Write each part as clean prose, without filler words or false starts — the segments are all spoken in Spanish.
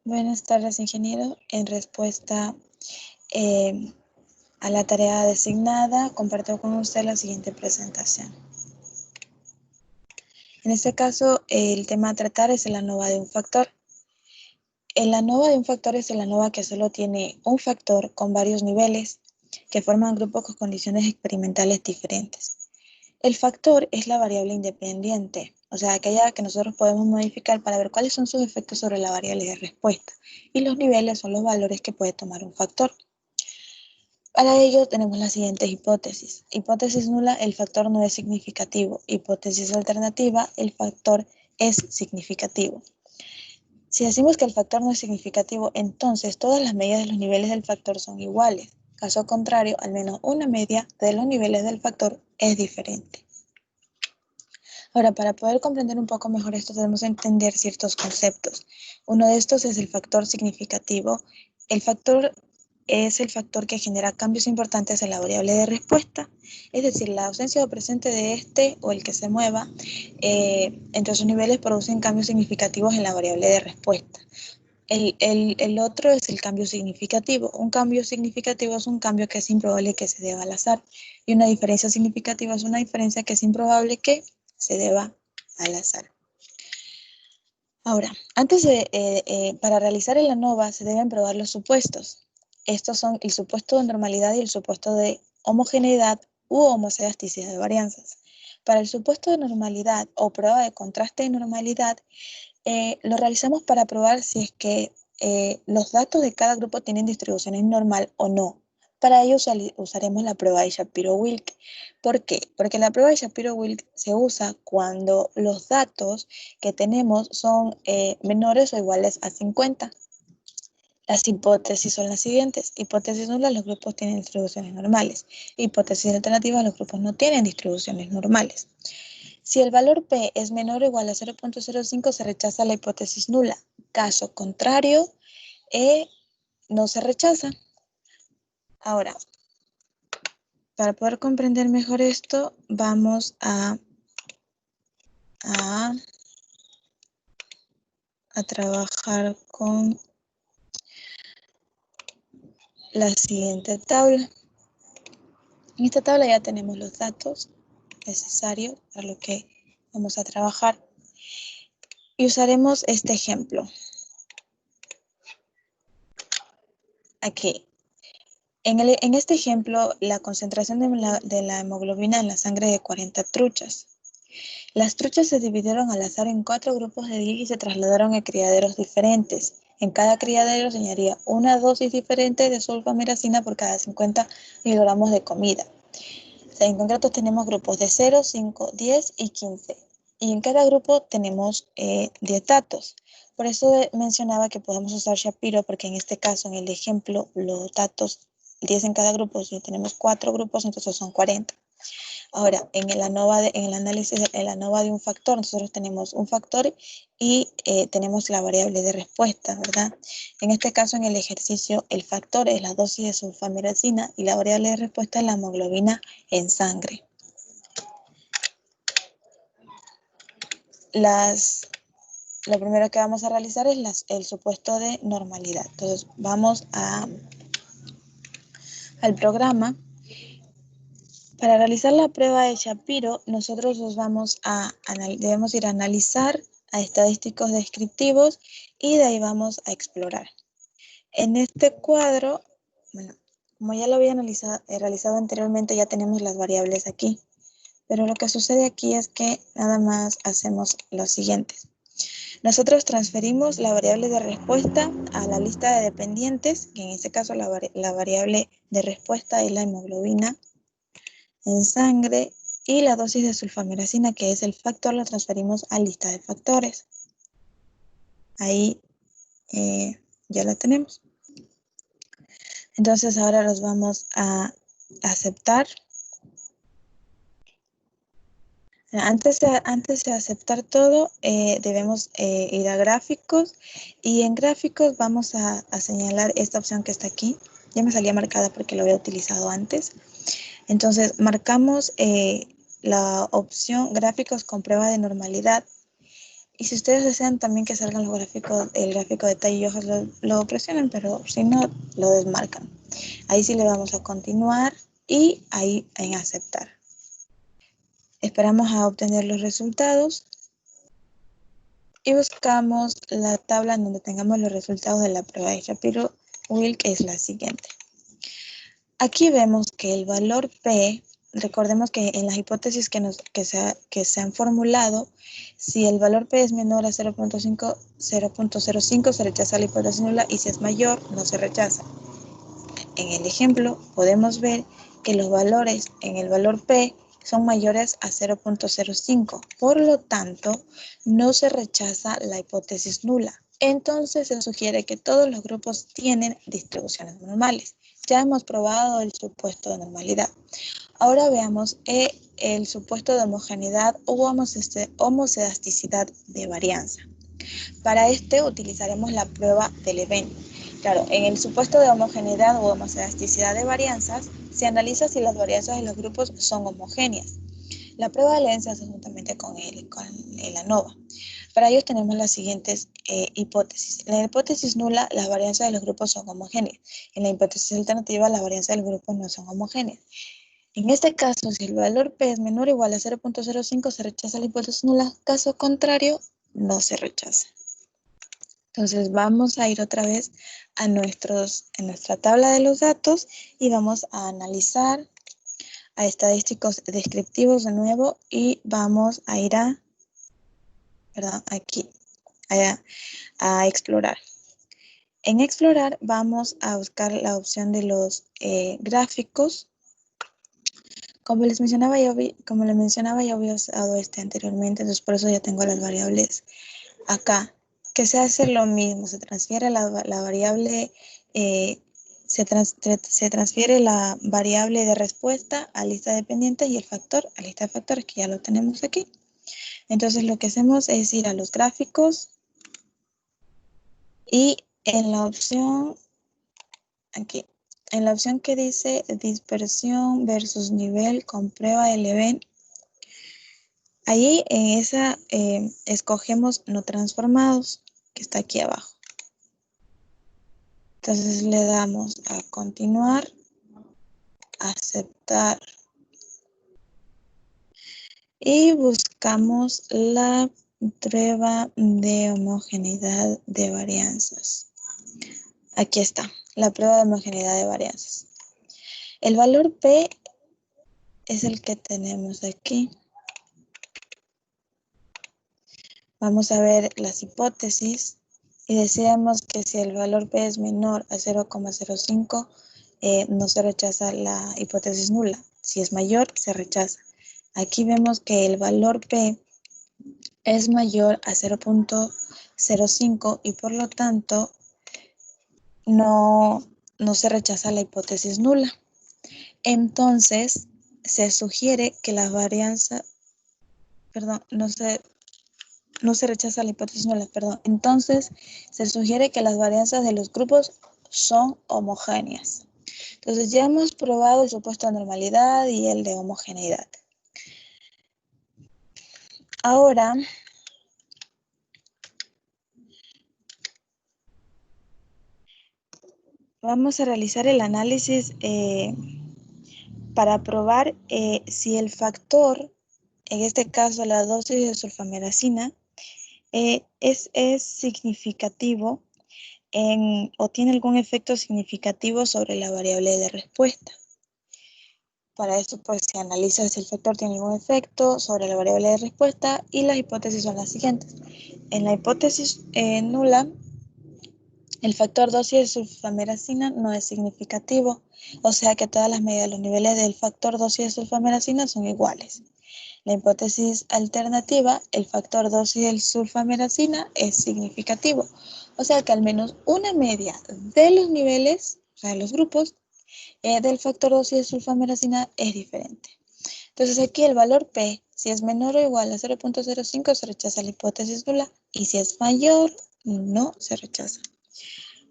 Buenas tardes, ingeniero. En respuesta a la tarea designada, comparto con usted la siguiente presentación. En este caso, el tema a tratar es el ANOVA de un factor. El ANOVA de un factor es el ANOVA que solo tiene un factor con varios niveles que forman grupos con condiciones experimentales diferentes. El factor es la variable independiente, o sea, aquella que nosotros podemos modificar para ver cuáles son sus efectos sobre la variable de respuesta. Y los niveles son los valores que puede tomar un factor. Para ello tenemos las siguientes hipótesis. Hipótesis nula, el factor no es significativo. Hipótesis alternativa, el factor es significativo. Si decimos que el factor no es significativo, entonces todas las medidas de los niveles del factor son iguales. Caso contrario, al menos una media de los niveles del factor es diferente. Ahora, para poder comprender un poco mejor esto, debemos entender ciertos conceptos. Uno de estos es el factor significativo. El factor es el factor que genera cambios importantes en la variable de respuesta, es decir, la ausencia o presente de este o el que se mueva entre sus niveles producen cambios significativos en la variable de respuesta. El otro es el cambio significativo. Un cambio significativo es un cambio que es improbable que se deba al azar, y una diferencia significativa es una diferencia que es improbable que se deba al azar. Ahora, para realizar el ANOVA se deben probar los supuestos. Estos son el supuesto de normalidad y el supuesto de homogeneidad u homocedasticidad de varianzas. Para el supuesto de normalidad o prueba de contraste de normalidad, lo realizamos para probar si es que los datos de cada grupo tienen distribuciones normal o no. Para ello usaremos la prueba de Shapiro-Wilk. ¿Por qué? Porque la prueba de Shapiro-Wilk se usa cuando los datos que tenemos son menores o iguales a 50. Las hipótesis son las siguientes. Hipótesis nula, los grupos tienen distribuciones normales. Hipótesis alternativa, los grupos no tienen distribuciones normales. Si el valor P es menor o igual a 0.05, se rechaza la hipótesis nula. Caso contrario, no se rechaza. Ahora, para poder comprender mejor esto, vamos a trabajar con la siguiente tabla. En esta tabla ya tenemos los datos necesarios para lo que vamos a trabajar. Y usaremos este ejemplo. Aquí. En este ejemplo, la concentración de la hemoglobina en la sangre de 40 truchas. Las truchas se dividieron al azar en 4 grupos de 10 y se trasladaron a criaderos diferentes. En cada criadero se añadía una dosis diferente de sulfamiracina por cada 50 miligramos de comida. O sea, en concreto tenemos grupos de 0, 5, 10 y 15. Y en cada grupo tenemos 10 datos. Por eso mencionaba que podemos usar Shapiro, porque en este caso, en el ejemplo, los datos 10 en cada grupo, si tenemos 4 grupos, entonces son 40. Ahora, en el análisis del ANOVA de un factor, nosotros tenemos un factor y tenemos la variable de respuesta, ¿verdad? En este caso, en el ejercicio, el factor es la dosis de sulfamiracina y la variable de respuesta es la hemoglobina en sangre. Lo primero que vamos a realizar es el supuesto de normalidad. Entonces, vamos al programa. Para realizar la prueba de Shapiro, nosotros debemos ir a analizar, a estadísticos descriptivos y de ahí vamos a explorar. En este cuadro, bueno, como ya lo había realizado anteriormente, ya tenemos las variables aquí. Pero lo que sucede aquí es que nada más hacemos lo siguiente. Nosotros transferimos la variable de respuesta a la lista de dependientes, que en este caso la variable de respuesta es la hemoglobina en sangre, y la dosis de sulfamiracina, que es el factor, la transferimos a lista de factores. Ahí ya la tenemos. Entonces ahora los vamos a aceptar. Antes de aceptar todo, debemos ir a gráficos, y en gráficos vamos a señalar esta opción que está aquí. Ya me salía marcada porque lo había utilizado antes. Entonces marcamos la opción gráficos con prueba de normalidad Y si ustedes desean también que salgan los gráficos, el gráfico de talla y hojas, lo presionan, pero si no, lo desmarcan. Ahí sí le vamos a continuar y ahí en aceptar. Esperamos a obtener los resultados y buscamos la tabla en donde tengamos los resultados de la prueba de Shapiro-Wilk, que es la siguiente. Aquí vemos que el valor P, recordemos que en las hipótesis que se han formulado, si el valor P es menor a 0.05 se rechaza la hipótesis nula y si es mayor no se rechaza. En el ejemplo podemos ver que los valores en el valor P son mayores a 0.05, por lo tanto no se rechaza la hipótesis nula. Entonces se sugiere que todos los grupos tienen distribuciones normales. Ya hemos probado el supuesto de normalidad. Ahora veamos el supuesto de homogeneidad o homocedasticidad de varianza. Para este utilizaremos la prueba de Leven. Claro, en el supuesto de homogeneidad o homocedasticidad de varianzas, se analiza si las varianzas de los grupos son homogéneas. La prueba de Leven se hace juntamente con el ANOVA. Para ello tenemos las siguientes hipótesis. En la hipótesis nula, las varianzas de los grupos son homogéneas. En la hipótesis alternativa, las varianzas de los grupos no son homogéneas. En este caso, si el valor P es menor o igual a 0.05, se rechaza la hipótesis nula. Caso contrario, no se rechaza. Entonces vamos a ir otra vez a nuestra tabla de los datos y vamos a analizar a estadísticos descriptivos de nuevo y vamos a ir aquí, a explorar. En explorar vamos a buscar la opción de los gráficos. Como les mencionaba, ya había usado anteriormente, entonces por eso ya tengo las variables acá. Que se hace lo mismo, se transfiere la variable, se transfiere la variable de respuesta a lista de pendientes y el factor a lista de factores, que ya lo tenemos aquí. Entonces lo que hacemos es ir a los gráficos y en la opción, aquí, en la opción que dice dispersión versus nivel con prueba de Leven, ahí en esa escogemos no transformados, que está aquí abajo. Entonces le damos a continuar, aceptar y buscamos la prueba de homogeneidad de varianzas. Aquí está, la prueba de homogeneidad de varianzas. El valor P es el que tenemos aquí. Vamos a ver las hipótesis y decíamos que si el valor P es menor a 0,05, no se rechaza la hipótesis nula. Si es mayor, se rechaza. Aquí vemos que el valor P es mayor a 0.05 y por lo tanto no se rechaza la hipótesis nula. Entonces se sugiere que la varianza, no se rechaza la hipótesis nula, Entonces, se sugiere que las varianzas de los grupos son homogéneas. Entonces, ya hemos probado el supuesto de normalidad y el de homogeneidad. Ahora, vamos a realizar el análisis para probar si el factor, en este caso la dosis de sulfameracina, es significativo o tiene algún efecto significativo sobre la variable de respuesta. Para esto, pues, se analiza si el factor tiene algún efecto sobre la variable de respuesta y las hipótesis son las siguientes. En la hipótesis nula, el factor dosis de sulfameracina no es significativo, o sea que todas las medidas de los niveles del factor dosis de sulfameracina son iguales. La hipótesis alternativa, el factor dosis de sulfameracina es significativo, o sea que al menos una media de los niveles, o sea, de los grupos, del factor dosis de sulfameracina es diferente. Entonces aquí el valor P, si es menor o igual a 0.05, se rechaza la hipótesis nula y si es mayor, no se rechaza.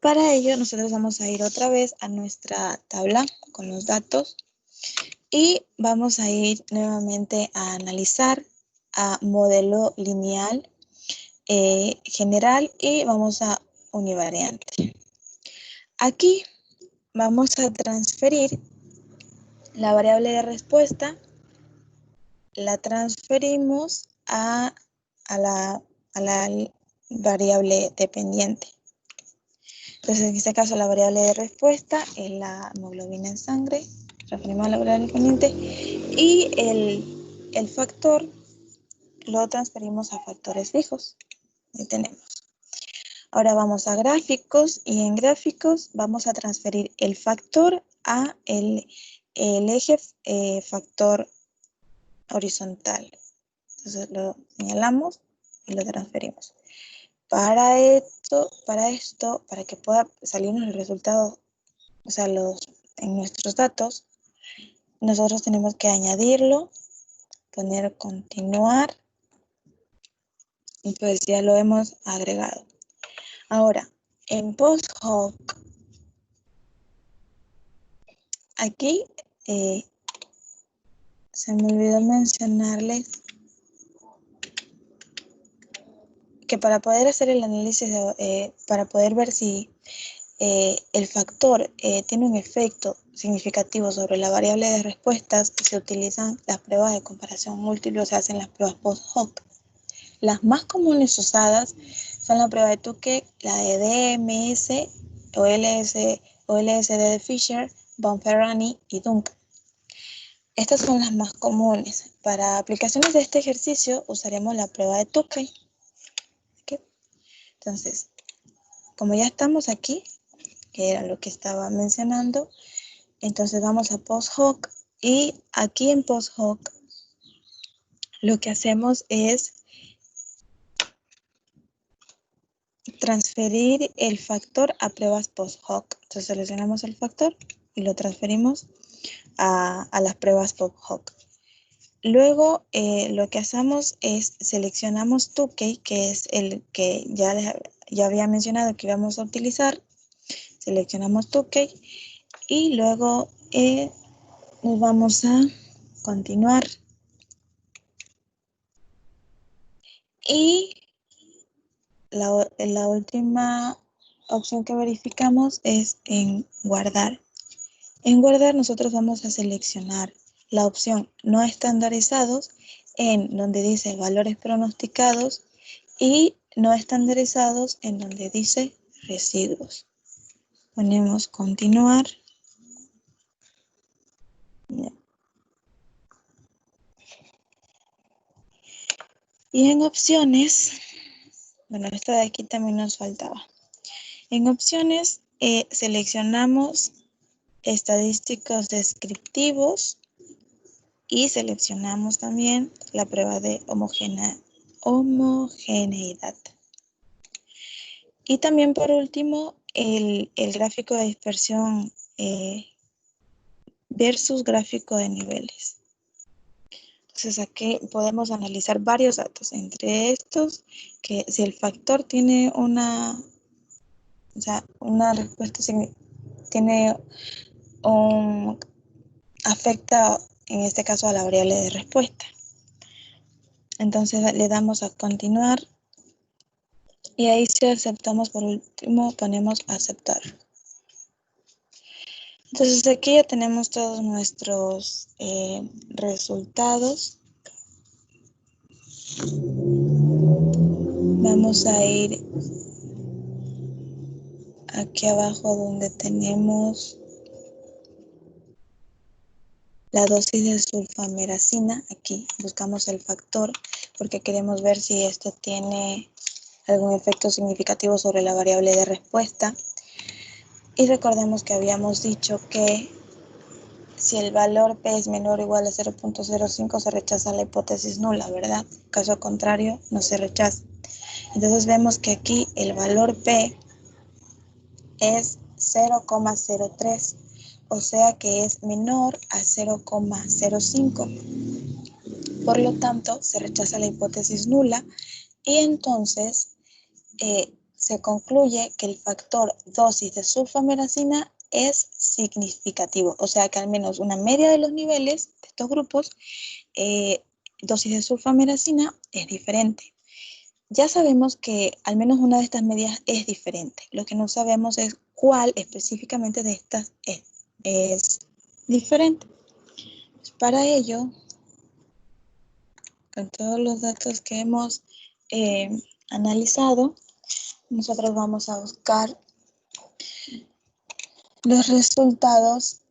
Para ello, nosotros vamos a ir otra vez a nuestra tabla con los datos y vamos a ir nuevamente a analizar a modelo lineal general y vamos a univariante. Aquí vamos a transferir la variable de respuesta, la transferimos a la variable dependiente. Entonces, en este caso, la variable de respuesta es la hemoglobina en sangre, referimos a la variable dependiente, y el factor lo transferimos a factores fijos. Ahí tenemos. Ahora vamos a gráficos, y en gráficos vamos a transferir el factor a el eje factor horizontal. Entonces lo señalamos y lo transferimos. Para que pueda salirnos el resultado, o sea, en nuestros datos, nosotros tenemos que añadirlo, poner continuar, y pues ya lo hemos agregado. Ahora, en post-hoc, aquí se me olvidó mencionarles que para poder hacer el análisis, para poder ver si el factor tiene un efecto significativo sobre la variable de respuestas, se utilizan las pruebas de comparación múltiple, o se hacen las pruebas post-hoc. Las más comunes usadas son la prueba de Tukey, la de DMS, o LSD de Fisher, Bonferroni y Duncan. Estas son las más comunes. Para aplicaciones de este ejercicio usaremos la prueba de Tukey. ¿Okay? Entonces, como ya estamos aquí, que era lo que estaba mencionando, entonces vamos a post-hoc, y aquí en post-hoc lo que hacemos es transferir el factor a pruebas post-hoc. Entonces seleccionamos el factor y lo transferimos a las pruebas post-hoc. Luego lo que hacemos es seleccionamos Tukey, que es el que ya había mencionado que íbamos a utilizar. Seleccionamos Tukey y luego nos vamos a continuar. Y la última opción que verificamos es en guardar. En guardar nosotros vamos a seleccionar la opción no estandarizados, en donde dice valores pronosticados, y no estandarizados en donde dice residuos. Ponemos continuar. Y en opciones, bueno, esta de aquí también nos faltaba. En opciones seleccionamos estadísticos descriptivos y seleccionamos también la prueba de homogeneidad. Y también por último el gráfico de dispersión versus gráfico de niveles. Entonces aquí podemos analizar varios datos, entre estos que si el factor tiene una respuesta, tiene afecta en este caso a la variable de respuesta. Entonces le damos a continuar y ahí si aceptamos, por último ponemos aceptar. Entonces aquí ya tenemos todos nuestros resultados. Vamos a ir aquí abajo donde tenemos la dosis de sulfameracina. Aquí buscamos el factor porque queremos ver si esto tiene algún efecto significativo sobre la variable de respuesta. Y recordemos que habíamos dicho que si el valor P es menor o igual a 0.05 se rechaza la hipótesis nula, ¿verdad? Caso contrario, no se rechaza. Entonces vemos que aquí el valor P es 0,03, o sea que es menor a 0,05. Por lo tanto, se rechaza la hipótesis nula y entonces se concluye que el factor dosis de sulfameracina es significativo, o sea que al menos una media de los niveles de estos grupos, dosis de sulfameracina es diferente. ya sabemos que al menos una de estas medidas es diferente. Lo que no sabemos es cuál específicamente de estas es diferente. Pues para ello, con todos los datos que hemos analizado, nosotros vamos a buscar los resultados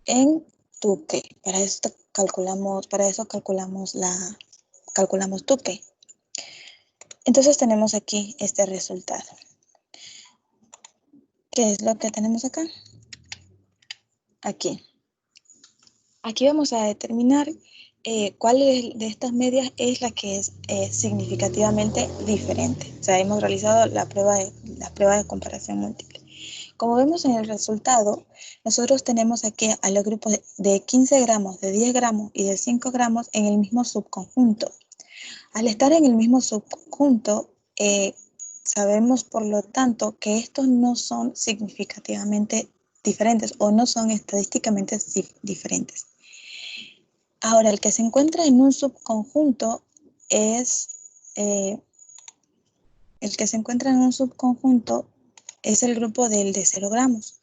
en Tukey. Para eso calculamos Tukey. Entonces tenemos aquí este resultado. ¿Qué es lo que tenemos acá? Aquí. Aquí vamos a determinar cuál de estas medias es la que es significativamente diferente. O sea, hemos realizado la prueba de comparación múltiple. Como vemos en el resultado, nosotros tenemos aquí a los grupos de 15 gramos, de 10 gramos y de 5 gramos en el mismo subconjunto. Al estar en el mismo subconjunto, sabemos por lo tanto que estos no son significativamente diferentes o no son estadísticamente diferentes. Ahora, el que se encuentra en un subconjunto es el grupo del de 0 gramos.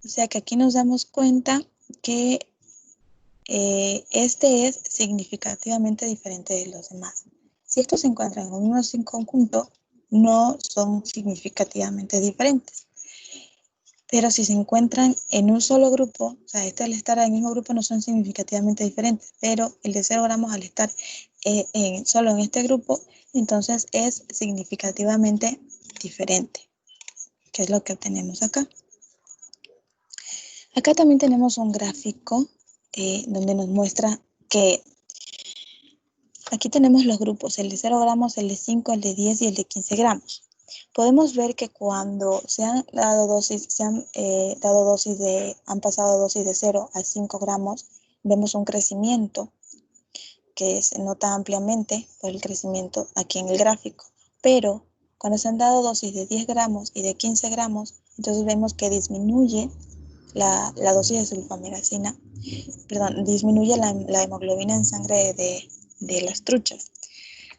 O sea que aquí nos damos cuenta que este es significativamente diferente de los demás. Si estos se encuentran en un mismo subconjunto, no son significativamente diferentes. Pero si se encuentran en un solo grupo, o sea, al estar en el mismo grupo no son significativamente diferentes, pero el de 0 gramos al estar solo en este grupo, entonces es significativamente diferente, que es lo que obtenemos acá. Acá también tenemos un gráfico donde nos muestra que aquí tenemos los grupos, el de 0 gramos, el de 5, el de 10 y el de 15 gramos. Podemos ver que cuando han pasado dosis de 0 a 5 gramos, vemos un crecimiento que se nota ampliamente por el crecimiento aquí en el gráfico. Pero cuando se han dado dosis de 10 gramos y de 15 gramos, entonces vemos que disminuye la dosis de sulfamiracina, disminuye la hemoglobina en sangre de las truchas.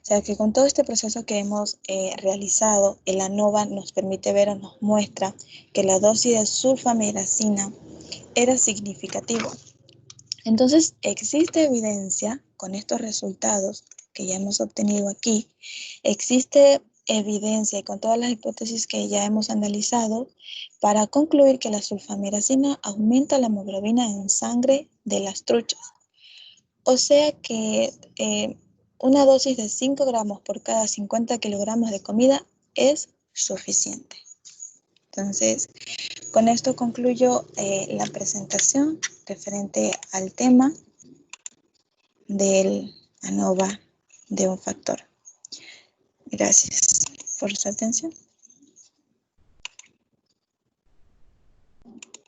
O sea que con todo este proceso que hemos realizado, el ANOVA nos permite ver o nos muestra que la dosis de sulfamiracina era significativa. Entonces existe evidencia con estos resultados que ya hemos obtenido aquí, existe evidencia con todas las hipótesis que ya hemos analizado para concluir que la sulfamiracina aumenta la hemoglobina en sangre de las truchas. O sea que una dosis de 5 gramos por cada 50 kilogramos de comida es suficiente. Entonces, con esto concluyo la presentación referente al tema del ANOVA de un factor. Gracias por su atención.